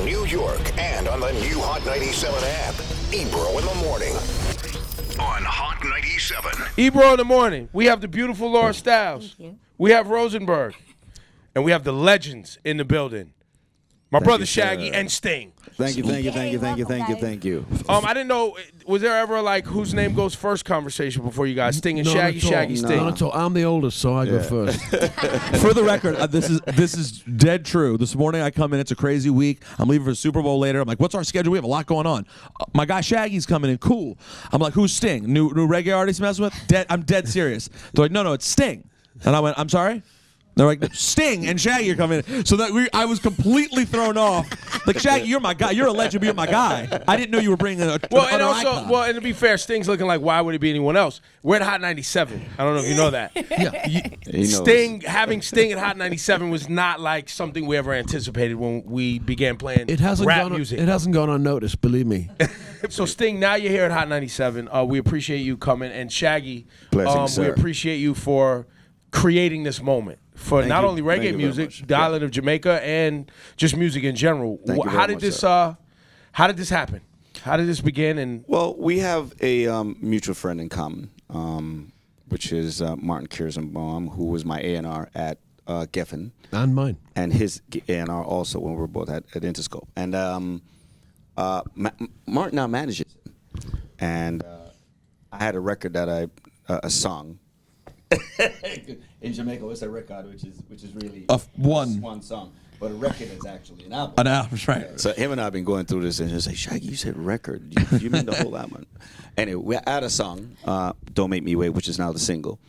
New York and on the new Hot 97 app. Ebro in the morning on Hot 97. Ebro in the morning. We have the beautiful Laura Styles. We have Rosenberg. And we have the legends in the building. My brother Shaggy and Sting. Thank you. I didn't know, was there ever like whose name goes first conversation before you guys? Sting and Shaggy, Shaggy, Sting. Not at all. I'm the oldest, so I go first. For the record, this is dead true. This morning I come in, it's a crazy week. I'm leaving for the Super Bowl later. I'm like, what's our schedule? We have a lot going on. My guy Shaggy's coming in, cool. I'm like, who's Sting? New reggae artist you messing with? I'm dead serious. They're like, no, it's Sting. And I went, I'm sorry? They're like, Sting and Shaggy are coming in. So that I was completely thrown off. Like, Shaggy, you're my guy. You're a legend, but you're my guy. I didn't know you were bringing an icon. And to be fair, Sting's looking like, why would it be anyone else? We're at Hot 97. I don't know if you know that. Having Sting at Hot 97 was not like something we ever anticipated when we began playing rap music. It hasn't gone unnoticed, believe me. So, Sting, now you're here at Hot 97. We appreciate you coming. And Shaggy, we appreciate you for creating this moment. For not only reggae music, the island of Jamaica, and just music in general. How did this happen? How did this begin? And well, we have a mutual friend in common, which is Martin Kiersonbaum, who was my A&R at Geffen. And mine. And his A&R also when we were both at Interscope. And Martin now manages him. And I had a record that a song. In Jamaica, what's a record, which is really one song, but a record is actually an album. An album, right? So him and I have been going through this, and he's like, "Shaggy, you said record. You mean the whole album?" Anyway, we had a song, "Don't Make Me Wait," which is now the single,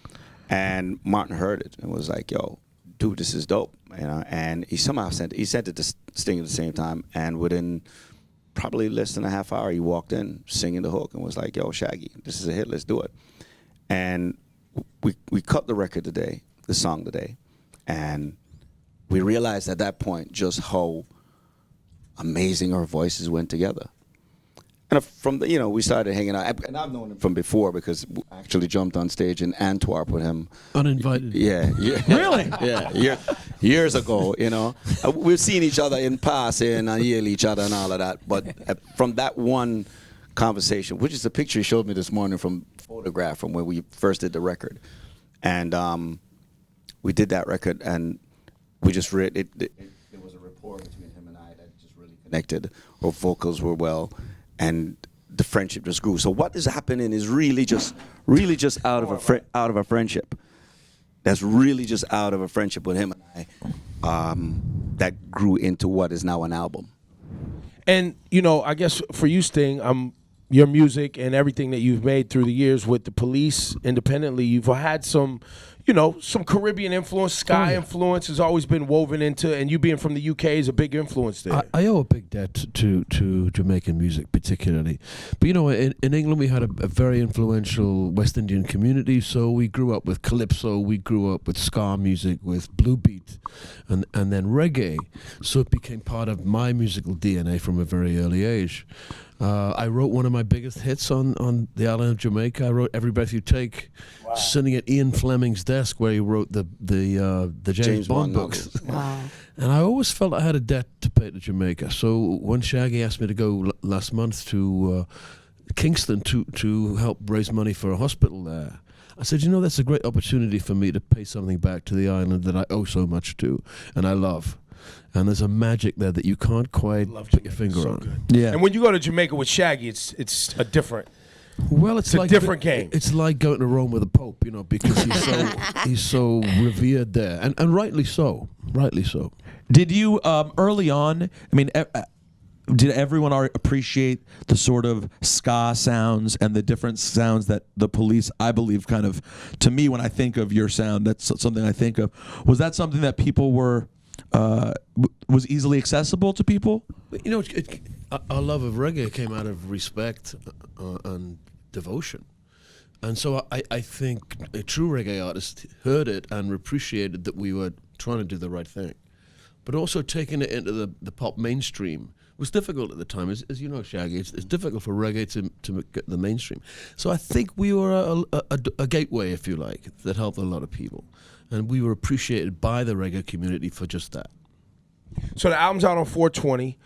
and Martin heard it and was like, "Yo, dude, this is dope," And he somehow sent it to Sting at the same time, and within probably less than a half hour, he walked in singing the hook and was like, "Yo, Shaggy, this is a hit. Let's do it." And we cut the record today, the song today, and we realized at that point just how amazing our voices went together. And from we started hanging out, and I've known him from before because I actually jumped on stage in Antwerp with him. Uninvited. Yeah. Really? Yeah, years ago, We've seen each other in passing and yell each other and all of that, but from that one conversation, which is the picture he showed me this morning from photograph from when we first did the record, and we did that record, and we just there was a rapport between him and I that just really connected. Our vocals were well, and the friendship just grew. So what is happening is really just out of a friendship. That's really just out of a friendship with him and I, that grew into what is now an album. And I guess for you, Sting, your music and everything that you've made through the years with the Police independently, you've had some Caribbean influence, ska influence has always been woven into, and you being from the UK is a big influence there. I owe a big debt to Jamaican music particularly. But in England we had a very influential West Indian community, so we grew up with calypso, we grew up with ska music, with blue beat, and then reggae. So it became part of my musical DNA from a very early age. I wrote one of my biggest hits on the island of Jamaica. I wrote "Every Breath You Take," sitting at Ian Fleming's desk where he wrote the James Bond books. Wow. And I always felt I had a debt to pay to Jamaica. So when Shaggy asked me to go last month to Kingston to help raise money for a hospital there, I said, that's a great opportunity for me to pay something back to the island that I owe so much to and I love. And there's a magic there that you can't quite put your finger on. Good. Yeah. And when you go to Jamaica with Shaggy, it's a different. Well, it's like a different game. It's like going to Rome with the Pope, because he's so revered there, and rightly so. Rightly so. Did you early on? I mean, did everyone appreciate the sort of ska sounds and the different sounds that the Police, I believe, kind of, to me, when I think of your sound, that's something I think of. Was that something that people were? Was easily accessible to people? Our love of reggae came out of respect and devotion. And so I think a true reggae artist heard it and appreciated that we were trying to do the right thing. But also taking it into the pop mainstream was difficult at the time. As you know, Shaggy, it's difficult for reggae to get the mainstream. So I think we were a gateway, if you like, that helped a lot of people. And we were appreciated by the reggae community for just that. So the album's out on 420.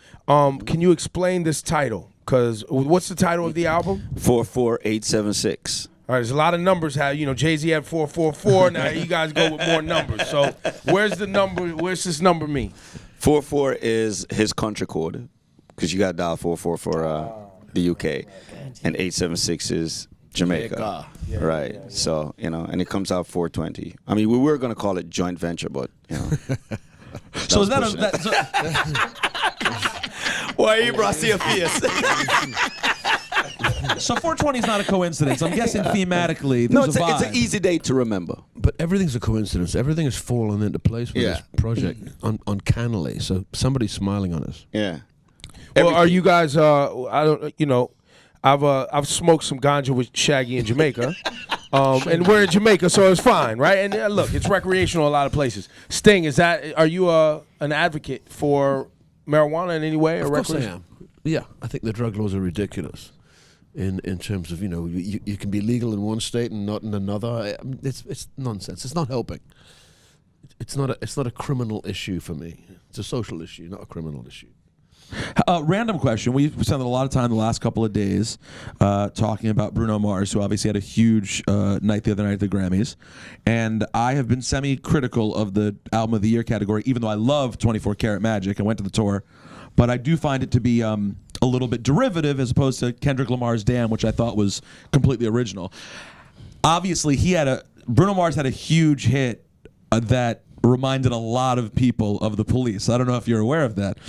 Can you explain this title? Because what's the title of the album? 44876. All right, there's a lot of numbers. How Jay-Z had 444. Now you guys go with more numbers. So where's the number? Where's this number mean? 44 is his country code, because you got to dial 44 for the UK, and 876 is Jamaica. Yeah, right. yeah. So and it comes out 420. I mean, we were gonna call it joint venture, but So is that why you brought your face? So 420 is not a coincidence. I'm guessing thematically No, there's a vibe. it's an easy date to remember. But everything's a coincidence. Everything has fallen into place with this project uncannily. So somebody's smiling on us. Yeah. Well, are you guys? I don't. I've smoked some ganja with Shaggy in Jamaica, and we're in Jamaica, so it's fine, right? And look, it's recreational in a lot of places. Sting, are you an advocate for marijuana in any way? Of or course I am. Yeah, I think the drug laws are ridiculous. In terms of you can be legal in one state and not in another. It's nonsense. It's not helping. It's not a criminal issue for me. It's a social issue, not a criminal issue. Random question. We've spent a lot of time the last couple of days talking about Bruno Mars, who obviously had a huge night the other night at the Grammys. And I have been semi-critical of the Album of the Year category, even though I love 24 Karat Magic. I went to the tour. But I do find it to be a little bit derivative as opposed to Kendrick Lamar's Damn, which I thought was completely original. Obviously, Bruno Mars had a huge hit that reminded a lot of people of the Police. I don't know if you're aware of that.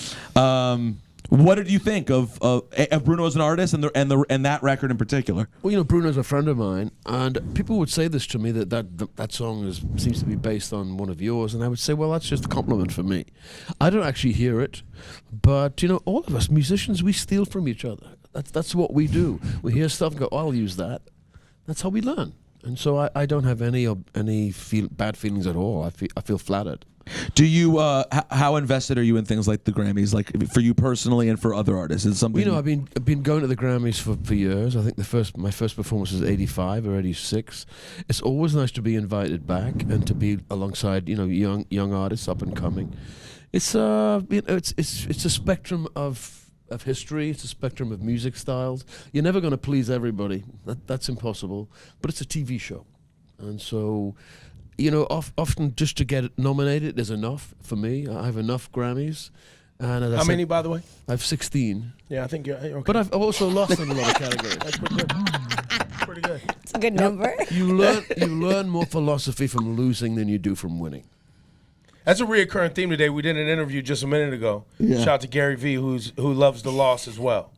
What did you think of Bruno as an artist and that record in particular? Well, Bruno's a friend of mine, and people would say this to me that song seems to be based on one of yours, and I would say, well, that's just a compliment for me. I don't actually hear it, but all of us musicians, we steal from each other. That's what we do. We hear stuff and go, oh, I'll use that. That's how we learn. And so I don't have any bad feelings at all. I feel flattered. Do you? How invested are you in things like the Grammys, like for you personally and for other artists? Is something I've been going to the Grammys for years. I think my first performance was 85 or 86. It's always nice to be invited back and to be alongside young artists up and coming. It's it's a spectrum of history. It's a spectrum of music styles. You're never going to please everybody. That's impossible. But it's a TV show, and so. Often just to get it nominated is enough for me. I have enough Grammys. And as I How said, many, by the way? I have 16. Yeah, I think you're okay. But I've also lost in a lot of categories. That's pretty good. Pretty good. It's a good number. You learn more philosophy from losing than you do from winning. That's a reoccurring theme today. We did an interview just a minute ago. Yeah. Shout out to Gary V, who loves the loss as well.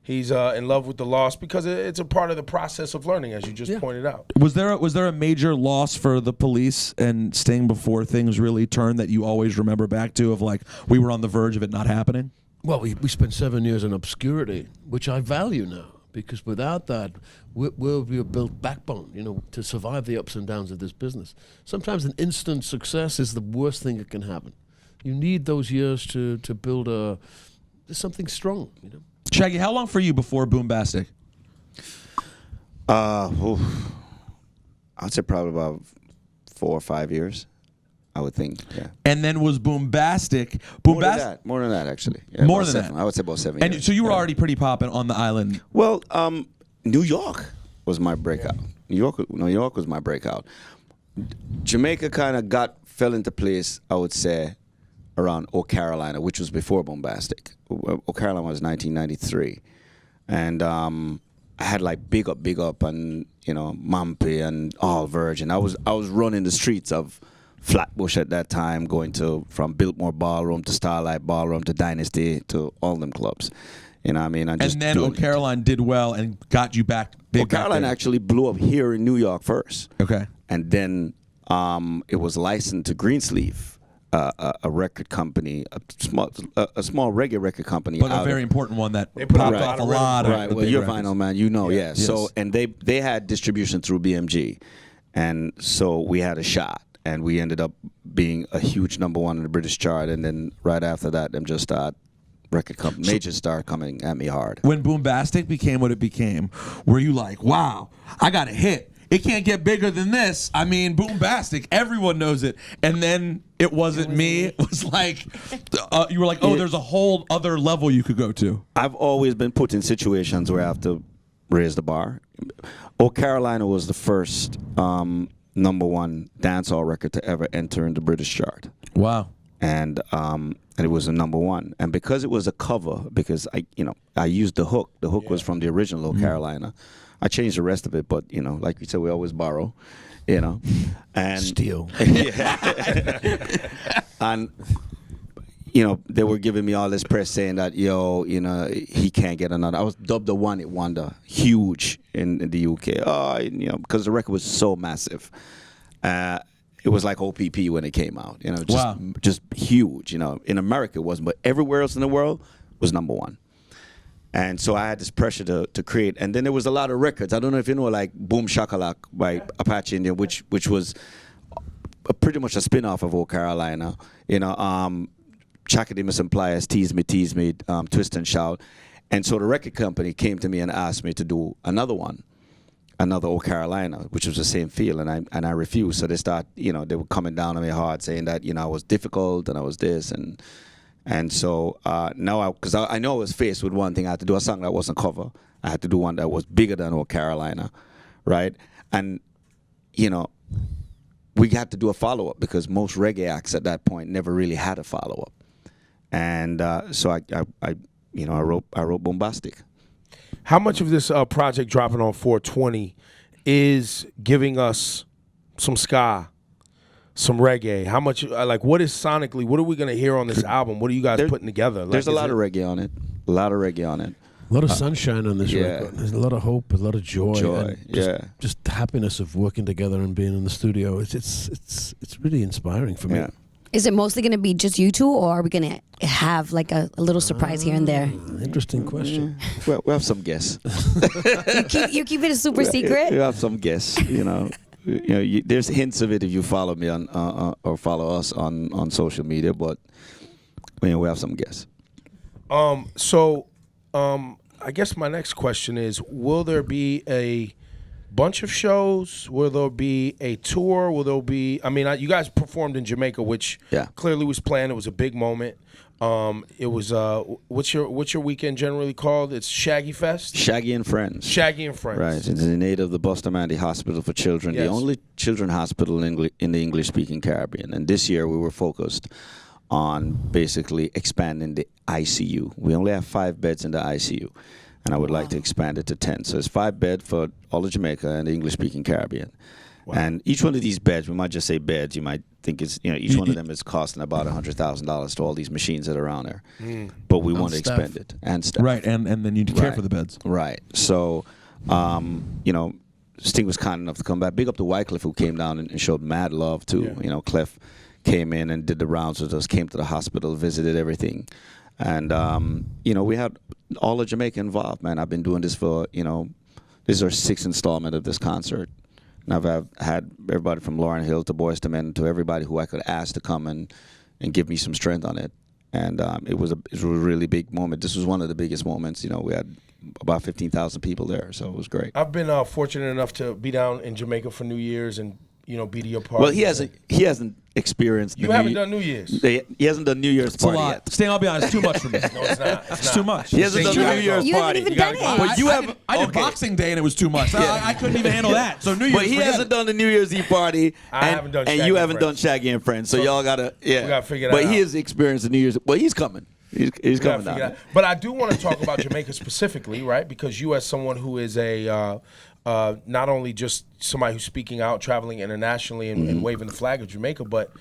He's in love with the loss because it's a part of the process of learning, as you just pointed out. Was there a major loss for the Police and Sting before things really turned that you always remember back to, of like we were on the verge of it not happening? Well, we spent 7 years in obscurity, which I value now, because without that, we'll be a built backbone, to survive the ups and downs of this business. Sometimes an instant success is the worst thing that can happen. You need those years to build something strong, Shaggy, how long for you before Boombastic? I'd say probably about 4 or 5 years, I would think. Yeah. And then was Boombastic? More than that, actually. Yeah, more than 7. that. I would say about 7 And years. so you were already pretty popping on the island. Well, New York was my breakout. New York was my breakout. Jamaica kind of fell into place, I would say, around O Carolina, which was before Boombastic. O Carolina was 1993. And I had like Big Up and, Mampi and All Virgin. I was running the streets of Flatbush at that time, going from Biltmore Ballroom to Starlight Ballroom to Dynasty to all them clubs. You know what I mean? And then O Caroline did well and got you back big. O Caroline actually blew up here in New York first. Okay. And then it was licensed to Greensleeve. A record company, a small reggae record company, but a very important one that put popped out off a lot of right. the Well, big you're records. vinyl man, yeah. Yes. So and they had distribution through BMG, and so we had a shot, and we ended up being a huge #1 in the British chart, and then right after that, them just record company major star coming at me hard. When Boombastic became what it became, were you like, wow, I got a hit? it can't get bigger than this. I mean, Boombastic, everyone knows it. And then it wasn't me. It was like, you were like, oh, there's a whole other level you could go to. I've always been put in situations where I have to raise the bar. Oh Carolina was the first #1 dancehall record to ever enter in the British chart. Wow. And it was a #1. And because it was a cover, because I used the hook. The hook was from the original Oh Carolina. I changed the rest of it, but like we said, we always borrow, and Steal. And they were giving me all this press saying that he can't get another. I was dubbed the one-hit wonder, huge in the UK. Because the record was so massive. It was like OPP when it came out, just huge. In America it wasn't, but everywhere else in the world was #1. And so I had this pressure to create. And then there was a lot of records. I don't know if you know, like Boom Shakalak by Apache Indian, which was pretty much a spin-off of Oh Carolina. Chakademus and Pliers, Tease Me, Twist and Shout. And so the record company came to me and asked me to do another one. Another Oh Carolina, which was the same feel, and I refused. So they they were coming down on me hard, saying that I was difficult and I was this, and so now because I know I was faced with one thing. I had to do a song that wasn't cover. I had to do one that was bigger than Oh Carolina, right? And we had to do a follow up because most reggae acts at that point never really had a follow up, and so I wrote Boombastic. How much of this project dropping on 420 is giving us some ska, some reggae? How much, what is sonically, what are we going to hear on this album? What are you guys putting together? There's a lot of reggae on it. A lot of reggae on it. A lot of sunshine on this record. There's a lot of hope, a lot of joy. And just the happiness of working together and being in the studio. It's really inspiring for me. Yeah. Is it mostly going to be just you two, or are we going to have like a little surprise here and there? Interesting question. Well, we have some guests. You keep it a super secret? We have some guests, there's hints of it if you follow me on or follow us on social media, but we have some guests. I guess my next question is, will there be a bunch of shows? Will there be a tour? Will there be, you guys performed in Jamaica, which clearly was planned. It was a big moment. It was what's your weekend generally called? It's Shaggy Fest? Shaggy and Friends. Shaggy and Friends. Right. It's in aid of the Bustamante Hospital for Children, the only children's hospital in the English-speaking Caribbean. And this year we were focused on basically expanding the ICU. We only have 5 beds in the ICU. And I would like to expand it to 10. So it's 5 beds for all of Jamaica and the English-speaking Caribbean. Wow. And each one of these beds, we might just say beds, you might think it's, each one of them is costing about $100,000 to all these machines that are around there. But we want to expand it. And stuff. Right, and then you care for the beds. Right. So, Sting was kind enough to come back. Big up to Wycliffe, who came down and showed mad love, too. Yeah. Clef came in and did the rounds with us, came to the hospital, visited everything. And, we had all of Jamaica involved, man. I've been doing this for, this is our 6th installment of this concert. And I've had everybody from Lauryn Hill to Boyz II Men to everybody who I could ask to come and give me some strength on it. And it was a really big moment. This was one of the biggest moments. We had about 15,000 people there, so it was great. I've been fortunate enough to be down in Jamaica for New Year's and be to your party. Well, he hasn't experienced. You haven't done New Year's. He hasn't done New Year's party yet. Sting, I'll be honest, too much for me. No, it's not. It's too much. He hasn't done the New Year's You party. haven't even done it. But you have. I did Boxing Day and it was too much. I couldn't even handle that. So New Year's. But he hasn't done the New Year's Eve party. Haven't done Shaggy and you haven't and done Friends. Shaggy and Friends. So y'all gotta. Yeah. We gotta figure that out. But he has experienced the New Year's. Well, he's coming. He's coming down. But I do want to talk about Jamaica specifically, right? Because you, as someone who is a not only just somebody who's speaking out, traveling internationally and waving the flag of Jamaica, but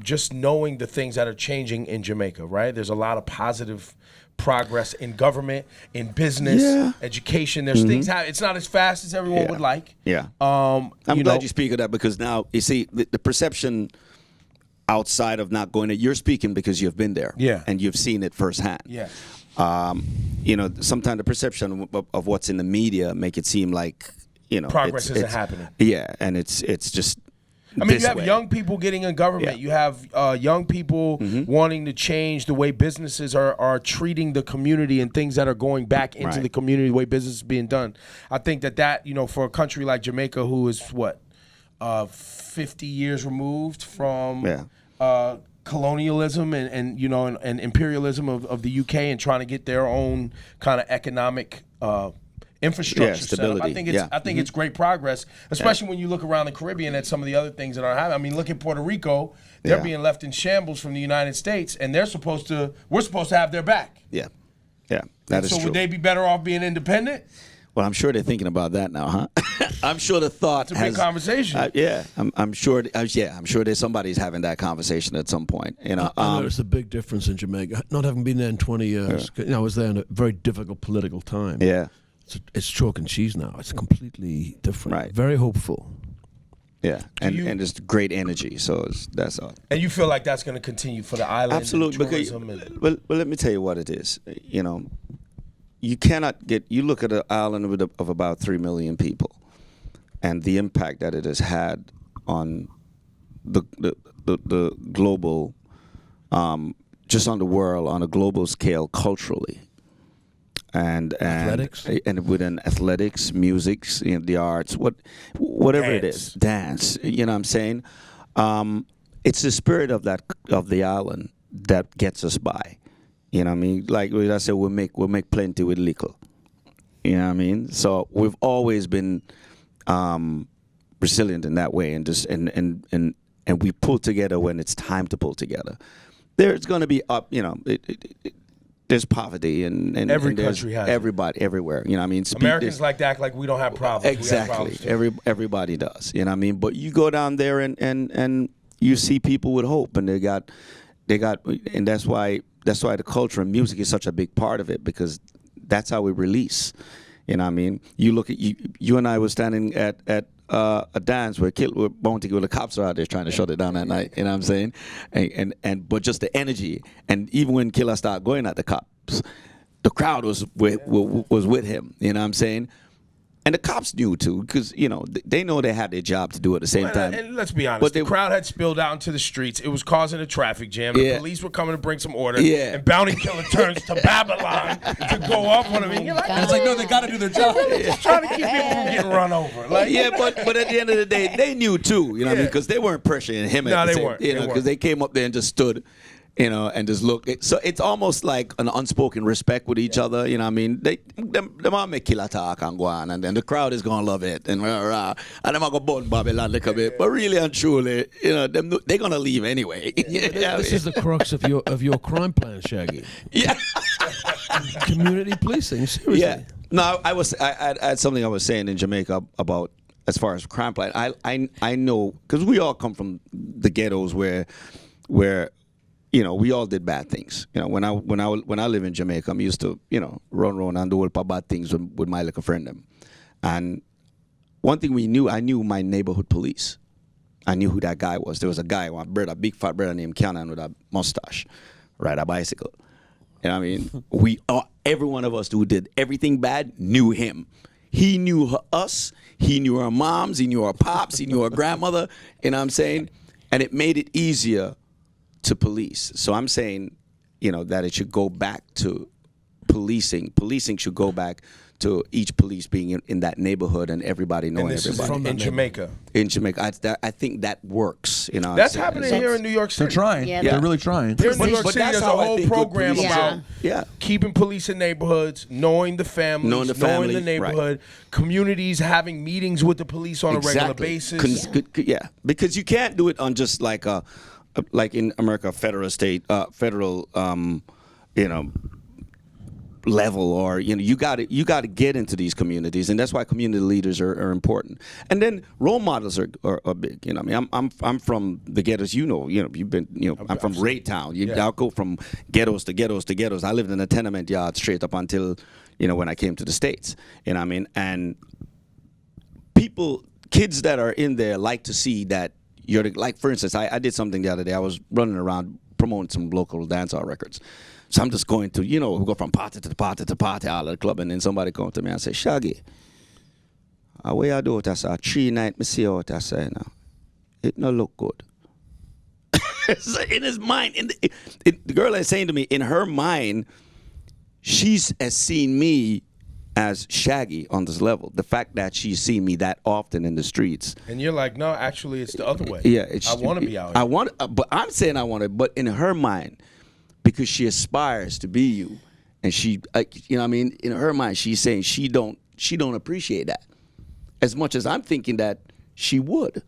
just knowing the things that are changing in Jamaica, right? There's a lot of positive progress in government, in business, education. There's things. It's not as fast as everyone would like. Yeah. I'm glad you speak of that, because now, you see, the perception outside of not going, you're speaking because you've been there. Yeah. And you've seen it firsthand. Yeah. Sometimes the perception of what's in the media make it seem like, progress isn't happening. Yeah, and it's just I mean, you have young people getting in government. You have young people wanting to change the way businesses are treating the community and things that are going back into the community, the way business is being done. I think that for a country like Jamaica, who is 50 years removed from colonialism and imperialism of the UK and trying to get their own kind of economic infrastructure stability. set up. I think it's great progress, especially when you look around the Caribbean at some of the other things that are happening. I mean, look at Puerto Rico; they're being left in shambles from the United States, and we're supposed to have their back. Yeah, that is true. So would they be better off being independent? Well, I'm sure they're thinking about that now, huh? I'm sure the thought it's a big conversation. I'm sure. I'm sure there's somebody's having that conversation at some point. I noticed a big difference in Jamaica. Not having been there in 20 years, I was there in a very difficult political time. Yeah. It's chalk and cheese now. It's completely different. Right. Very hopeful. Yeah, and there's great energy. So that's all. And you feel like that's going to continue for the island? Absolutely. Well, let me tell you what it is. You cannot get. You look at an island of about 3 million people, and the impact that it has had on the global, just on the world on a global scale culturally. And athletics, and within athletics, music, the arts, whatever it is, dance. You know what I'm saying? It's the spirit of the island that gets us by. You know what I mean? Like I said, we'll make plenty with little. You know what I mean? So we've always been resilient in that way, and just and we pull together when it's time to pull together. There's going to be there's poverty and every country has everybody everywhere. You know what I mean? Americans like to act like we don't have problems. Exactly. We have problems Everybody does. You know what I mean? But you go down there and you see people with hope, and they got and that's why the culture and music is such a big part of it, because that's how we release. You know what I mean? You look at you and I were standing at a dance where Bounty, the cops are out there trying to shut it down that night. You know what I'm saying? And but just the energy, and even when Killer started going at the cops, the crowd was with him. You know what I'm saying? And the cops knew too, because they know they had their job to do at the same time. And let's be honest, the crowd had spilled out into the streets. It was causing a traffic jam. The police were coming to bring some order. Yeah. And Bounty Killer turns to Babylon to go up on him. And you're like, And it's like, no, they got to do their job. just trying to keep people from getting run over. Like, but at the end of the day, they knew too. You know what I mean? Because they weren't pressuring him. No, they weren't. Because they came up there and just stood. And just look. So it's almost like an unspoken respect with each other. You know what I mean? They might make killer talk and go on, and then the crowd is gonna love it, and they might go burn Babylon a little bit. But really and truly, they're gonna leave anyway. This is the crux of your crime plan, Shaggy. Yeah. Community policing. Seriously. Yeah. No, I had something I was saying in Jamaica about as far as crime plan. I know, because we all come from the ghettos where we all did bad things. When I live in Jamaica, I'm used to, run around and do all bad things with my little friend them. And one thing I knew my neighborhood police. I knew who that guy was. There was a guy, my brother, a big fat brother named Canon with a mustache, ride a bicycle. You know what I mean? Every one of us who did everything bad knew him. He knew us. He knew our moms. He knew our pops. He knew our grandmother. You know what I'm saying? And it made it easier to police. So I'm saying, that it should go back to policing. Policing should go back to each police being in that neighborhood and everybody knowing everybody. In Jamaica. In Jamaica. I think that works. That's happening here in New York City. They're trying. Yeah, They're really trying. Here in New York City, there's a whole program about Yeah. keeping police in neighborhoods, knowing the families, knowing the neighborhood, communities having meetings with the police on a regular basis. Because you can't do it on just like in America, federal level, or you got to get into these communities, and that's why community leaders are important. And then role models are big. I mean, I'm from the ghettos. You've been. I'm from Raytown. I'll go from ghettos to ghettos to ghettos. I lived in a tenement yard straight up until when I came to the States. You know what I mean? And kids that are in there like to see that. Like, for instance, I did something the other day. I was running around promoting some local dancehall records. So I'm just going to, we go from party to party to party, all at the club, and then somebody come to me and say, Shaggy, where you do it? I say, 3 nights, I see out, I say, it no look good. In his mind, the girl is saying to me, in her mind, she's has seen me as Shaggy on this level. The fact that she's seen me that often in the streets. And you're like, no, actually, it's the other way. Yeah, I want to be out here. But I'm saying I want it. But in her mind, because she aspires to be you, and she, you know what I mean? In her mind, she's saying she don't appreciate that as much as I'm thinking that she would.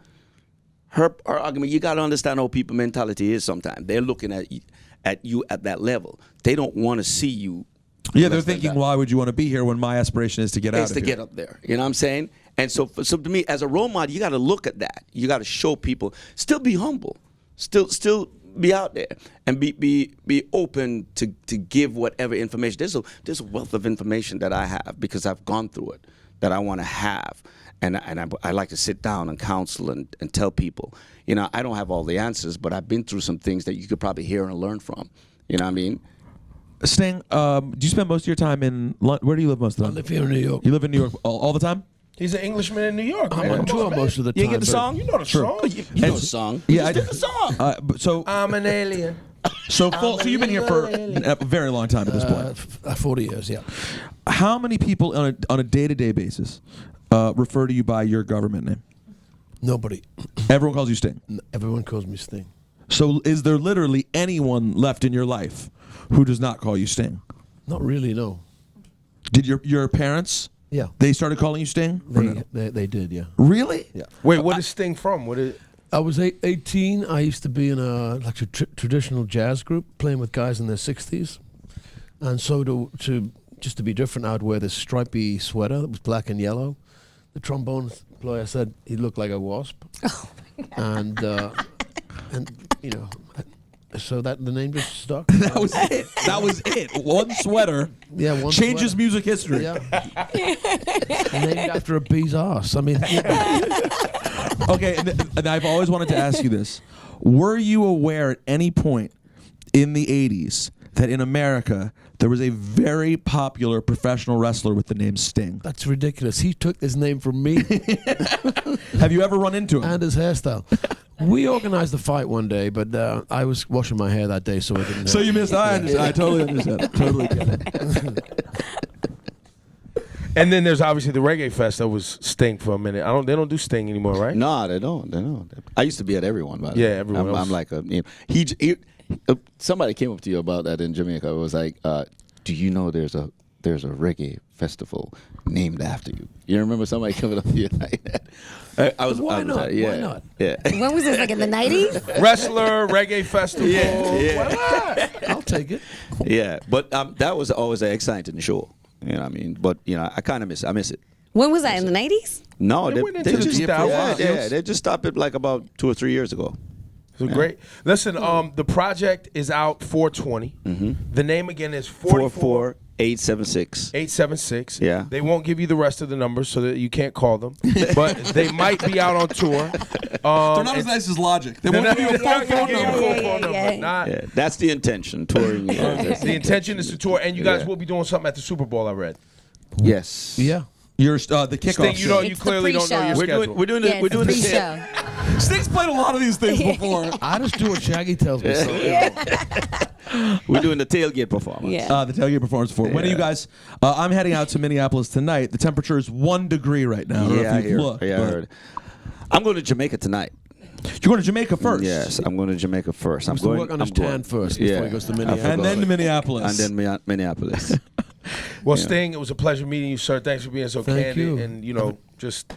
Her argument, you got to understand how people mentality is sometimes. They're looking at you at that level. They don't want to see you. Yeah, they're thinking, why would you want to be here when my aspiration is to get out of here? Get up there. You know what I'm saying? And so to me, as a role model, you got to look at that. You got to show people, still be humble, still be out there, and be open to give whatever information. There's a wealth of information that I have because I've gone through it that I want to have. And I like to sit down and counsel and tell people, you know, I don't have all the answers, but I've been through some things that you could probably hear and learn from. You know what I mean? Sting, do you spend most of your time in London? Where do you live most of the time? I live here in New York. You live in New York all the time? He's an Englishman in New York. I'm on tour most of the time. You get the song? You know the song. You know the song. Yeah, I did the song. So I'm an alien. so you've been here for a very long time at this point. 40 years, yeah. How many people on a day-to-day basis refer to you by your government name? Nobody. Everyone calls you Sting. Everyone calls me Sting. So is there literally anyone left in your life who does not call you Sting? Not really, no. Did your parents? Yeah. They started calling you Sting? They did, yeah. Really? Yeah. Wait, what is Sting from? What is? I was 18. I used to be in a traditional jazz group playing with guys in their 60s. And so to just to be different, I'd wear this stripy sweater that was black and yellow. The trombone player said he looked like a wasp. Oh my God. And you know, so that the name just stuck. That was it. That was it. One sweater. Yeah, one changes sweater. music history. Yeah. Named after a bee's ass. I mean, Okay, and I've always wanted to ask you this. Were you aware at any point in the 80s that in America there was a very popular professional wrestler with the name Sting? that's ridiculous. He took his name from me Have you ever run into him? and his hairstyle. We organized a fight one day, but I was washing my hair that day, so I didn't. So you missed. I understand. I totally understand. Totally get it. And then there's obviously the Reggae Fest that was Sting for a minute. They don't do Sting anymore, right? No, they don't. I used to be at everyone, by the way. Yeah, everyone else. I'm like he somebody came up to you about that in Jamaica. It was like, do you know there's a reggae festival named after you? You remember somebody coming up to you like that? Why not? Yeah, Why not? Yeah. When was this? Like in the 90s? Wrestler, Reggae Festival. Yeah. Why not? I'll take it. Yeah, but that was always an exciting show. You know what I mean? But, you know, I kind of miss it. I miss it. When was that? In the 90s? No, They went into the just 2000s. they just stopped it like about 2 or 3 years ago. So great. Listen, the project is out 420. The name again is 44876. 876. Yeah. They won't give you the rest of the numbers so that you can't call them. But they might be out on tour. They're not as nice as Logic. They won't give you a full phone number. Yeah, that's the intention. Touring. The intention is to tour, and you guys will be doing something at the Super Bowl, I read. Yes. Yeah. You're the kickoff. Sting, you It's clearly the don't know your pre-show. schedule. We're doing Yeah, we're doing the pre-show. Sting's played a lot of these things before. I just do what Shaggy tells me. So, we're doing the tailgate performance. Yeah. The tailgate performance for. When are you guys? I'm heading out to Minneapolis tonight. The temperature is 1 degree right now. I don't know if you've looked, I but- heard. I'm going to Jamaica tonight. You're going to Jamaica first. Yes, I'm going to Jamaica first. I'm going to work on his tan first before he goes to Minneapolis. And then to Minneapolis. And then Minneapolis. Well, Sting, it was a pleasure meeting you, sir. Thanks for being so Thank candid. you. And, just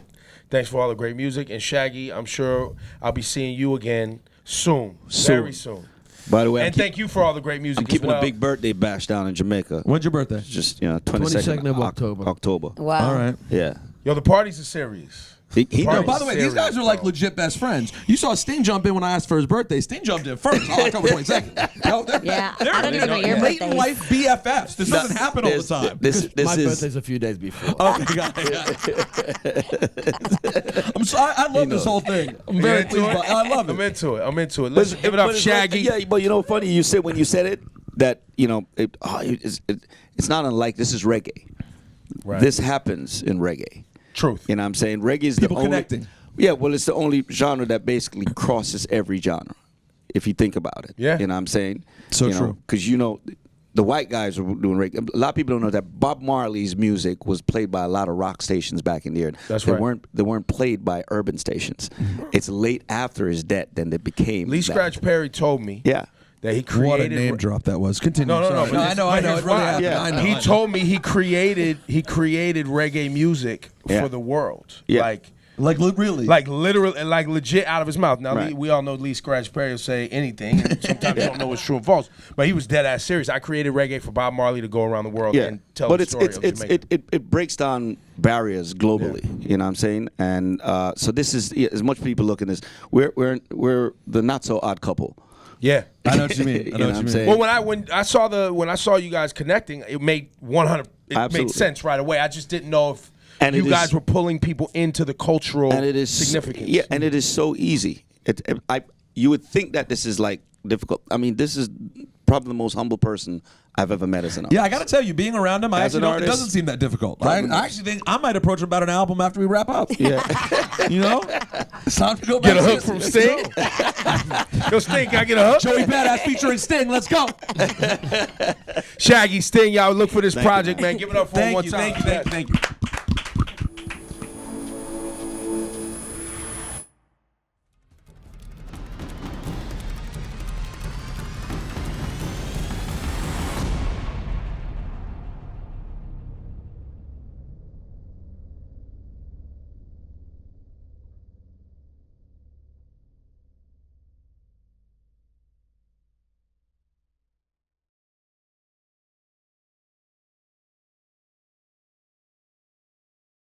thanks for all the great music. And Shaggy, I'm sure I'll be seeing you again soon. Very soon. By the way, And thank you for all the great music I'm keeping as well. a big birthday bash down in Jamaica. When's your birthday? Just 22nd of October. October. Wow. All right. Yeah. Yo, the parties are serious. He Party- knows. By the way, these guys are like legit best friends. You saw Sting jump in when I asked for his birthday. Sting jumped in first on October 22nd. Yo, Yeah, they're I don't even know your late birthday. life BFFs. This doesn't happen all the time. This My is birthday's a few days before. Okay, got it. I'm sorry. I love this whole thing. I'm very pleased. I love I'm it. into it. I'm into it. Let's give it up, Shaggy. Yeah, but funny you said when you said it that it's not unlike this is reggae. Right. This happens in reggae. Truth. You know what I'm saying? Reggae is People the only connecting. Yeah, well, it's the only genre that basically crosses every genre, if you think about it. Yeah. You know what I'm saying? So true. Because, the white guys were doing reggae. A lot of people don't know that Bob Marley's music was played by a lot of rock stations back in the year. That's they right. They weren't played by urban stations. It's late after his death then they became. Lee Scratch Perry told me Yeah. that he created. What a name drop that was. Continue. No. Sorry. But I know. but It here's really why. happened. Yeah. I know. He I know. told me he created reggae music Yeah. for the world. Yeah. Like really. Like literally, like legit out of his mouth. Now Right. we all know Lee Scratch Perry will say anything, and sometimes you don't know what's true and false. But he was dead ass serious. I created reggae for Bob Marley to go around the world and tell the story of Jamaica. It breaks down barriers globally. You know what I'm saying? And so this is as much people look at this. We're the not so odd couple. Yeah. I know what you mean. I know what you mean. saying? Well, when I saw you guys connecting, it made 100. It made Absolutely. sense right away. I just didn't know if And you it guys is- were pulling people into the cultural And it is significance. Yeah, and it is so easy. You would think that this is like difficult. I mean, this is probably the most humble person I've ever met as an artist. Yeah, I got to tell you, being around him, As an it artist, doesn't seem that difficult. I actually think I might approach him about an album after we wrap up. Yeah. You know? It's time to go back. Get a to hook this. from Let's Sting. go. Yo, Sting, can I get a hook? Joey Badass featuring Sting. Let's go. Shaggy, Sting, y'all look for this Thank you, project, man. Give it up for him Thank one you, time. thank you, thank you, thank you.